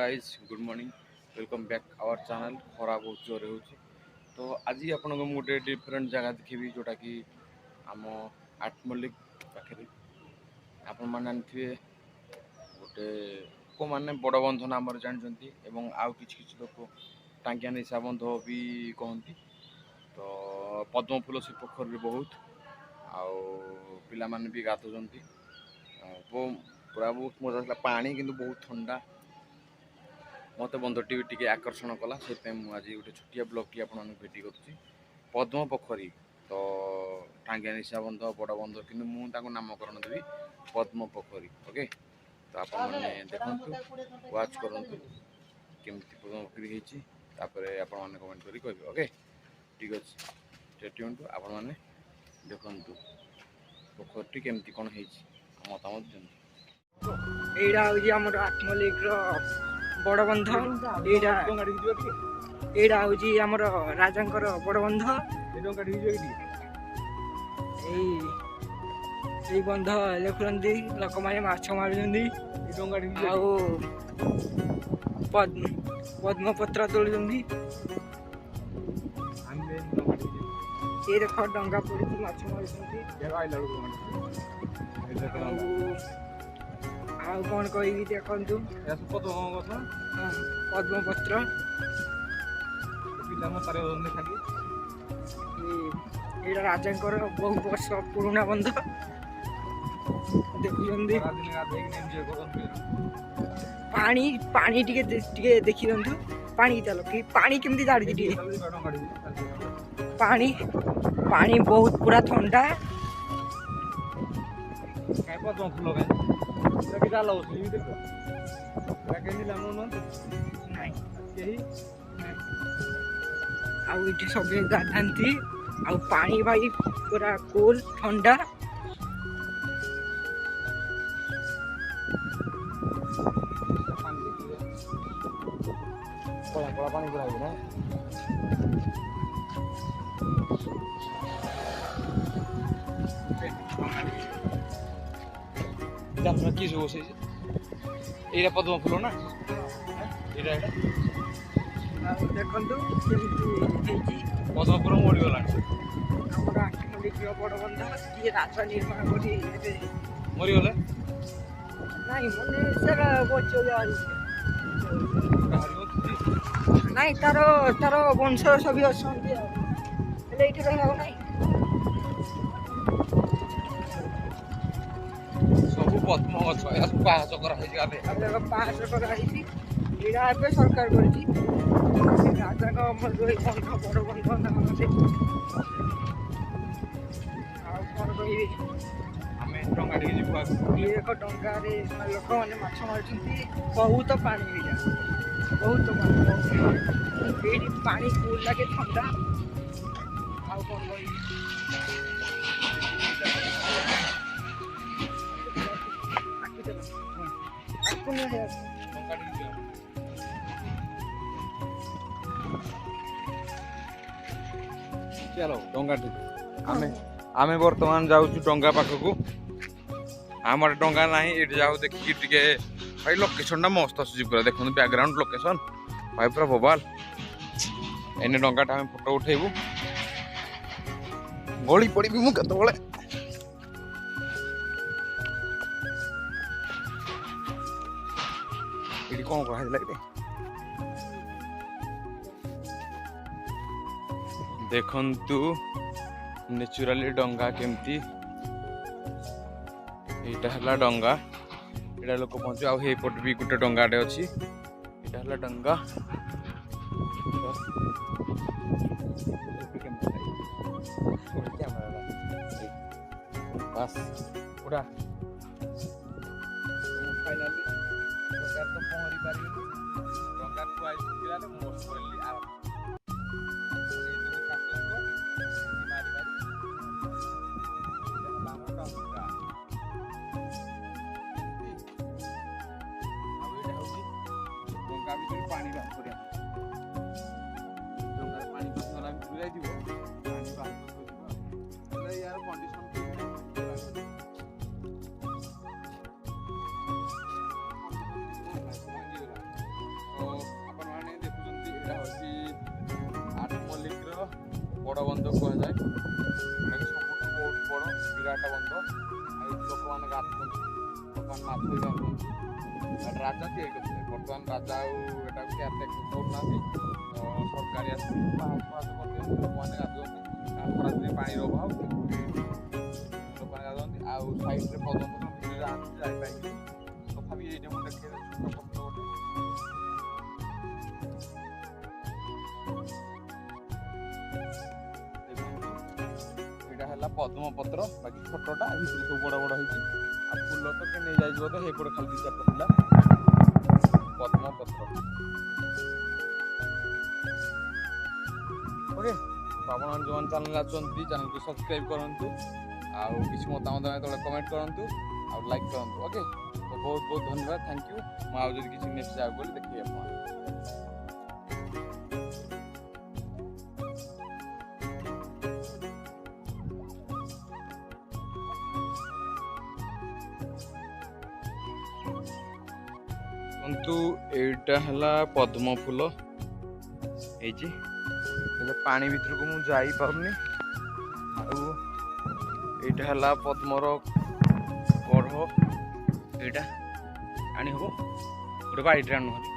Guys good morning welcome back our channel खरा बहुत जोर हो तो आज आपन गोटे डिफरेंट जगह देखी जोटा कि आम आठमल्लिक पाखे आपण मैंने गोटे को मैंने बड़ बंध नाम जानते आउ कि लोग टांगिया निशा बंध भी कहती तो पद्म फूल से पोखर भी बहुत आउ पिला माने भी गाधुंट पूरा बहुत मजा पानी किंतु बहुत ठंडा मत बंधटी भी टी आकर्षण कला से मुझे गोटे छोटिया ब्लॉग टी आप भेटी कर पद्म पोखरी तो टांगिया निशा बंध बड़ बंध कि मुझे नामकरण देवी पद्म पोखरी ओके तो आप देखु वाच करूँ केमती पद्म पोखरी होपर आप कमेंट कर कहे ओके ठीक अच्छे स्टे आपण मैंने देखु पोखरी केमती कौन है मतामत दिखाँ एटा हूँ आम आत्मलिक बड़ बंध एटा हूँ आम राजा बड़ बंध बंध देखुंत लोक मैंने माछ मारुंट पद्मपत्र तोड़ुंट ये देख डंगा पड़ी माछ मार कौन कह देखु पद्मपत्र ये राजा बहुत वर्ष पुराना बंध देखुंत पानी पानी टिके देखी दिंतु पानी चल कि पानी केमती जाड़ी पानी पानी बहुत पूरा ठंडा आउ सब गाधाती आउ पानी भाई पूरा कूल ठंडा कि ये पद्म फूल ना देखु पद्म फूल मरीगला बड़ बंध किए राजा निर्माण कर मरीगला नाई तार तार वंश सभी अच्छा सब पद्म गछ पाहाच पास कर सरकार कर राजा बड़ बंध नाम से कौन कह डा लोक मैंने माछ मार बहुत पानी बहुत पानी पानी कूल लगे ठंडा आउ कौन चलो डंगा आमे बर्तमान जाऊँ डंगा पाखक आम डंगा ना ये जाऊ देखिए टे भाई लोकेशन मस्त आस पूरा देखो बैकग्राउंड लोकेशन भाई पूरा बोबाल एने डंगाटा आम फोटो उठेबू गली पड़ी मुझे ये कौन करा देखंतु नेचुराली डंगा केमती एटा हला डंगा एटा लोक पहुँच आउ हे पट भी गोटे डंगाटे अच्छी एटा हला डंगा बस उड़ा फाइनली डंगा तो पहरी पारि डंगा खुआई सुखिला मोस्ट बोली आ पानी बाहर कर पानी पसला पानी बाहर यार कंडीशन ବଡ଼ ବନ୍ଧ କୁହାଯାଏ। ଯେଉଁଟାକି ସବୁଠୁ ବହୁତ ବଡ଼ ବିରାଟ ବନ୍ଧ। ଆଉ ଲୋକମାନେ ଗାଧୁଛନ୍ତି, ଲୋକମାନେ ମାଛ ବି ଧରୁଛନ୍ତି। ଏଟା ରାଜା ତିଆରି କରିଥିଲେ। ବର୍ତ୍ତମାନ ରାଜା ଆଉ ଏଟାକୁ କେୟାରଟେକ୍ କରୁନାହାନ୍ତି। ସରକାରୀ ଆସିକି ପାହାଚ କରିଦିଅନ୍ତି, ଲୋକମାନେ ଗାଧୁଛନ୍ତି। ଖରାଦିନେ ପାଣିର ଅଭାବ, ଲୋକମାନେ ଗାଧୁଛନ୍ତି। ଆଉ ସାଇଡ଼୍ରେ ପଦ୍ମ ଭିତରେ ଯାଆନ୍ତି, ଯାଇପାରିବେ। ତଥାପି ଏଇଠି ମୁଁ ଦେଖେଇଲେ ଛୋଟ ପତ୍ର ଗୋଟେ। ଏଇଟା ହେଲା ପଦ୍ମପତ୍ର, ବାକି ଛୋଟଟା ଭିତରେ ସବୁ ବଡ଼ ବଡ଼ ହେଇଛି। ଆଉ ଫୁଲ ତ କିଏ ନେଇଯାଇଛି ବୋଧେ, ଏପଟେ ଖାଲି 2-4ଟା ଥିଲା ପଦ୍ମପତ୍ର। ଓକେ, ତ ଆପଣ ଯେଉଁମାନେ ଚ୍ୟାନେଲ୍ ଆସୁଛନ୍ତି ଚ୍ୟାନେଲ୍କୁ ସବସ୍କ୍ରାଇବ୍ କରନ୍ତୁ। ଆଉ କିଛି ମତାମତ ତଳେ କମେଣ୍ଟ କରନ୍ତୁ, ଆଉ ଲାଇକ୍ କରନ୍ତୁ। ଓକେ, ତ ବହୁତ ବହୁତ ଧନ୍ୟବାଦ, ଥ୍ୟାଙ୍କ ୟୁ। ମୁଁ ଆଉ ଯଦି କିଛି ନେକ୍ସଟ ଜାଗାକୁ ଗଲି ଦେଖିବି ଆପଣ। କିନ୍ତୁ ଏଇଟା ହେଲା ପଦ୍ମ ଫୁଲ ହେଇଛି, ହେଲେ ପାଣି ଭିତରକୁ ମୁଁ ଯାଇପାରୁନି। ଆଉ ଏଇଟା ହେଲା ପଦ୍ମର କଢ଼, ଏଇଟା ଆଣି ହବ ଗୋଟେ ବାଡ଼ିରେ ଆଣୁହରି।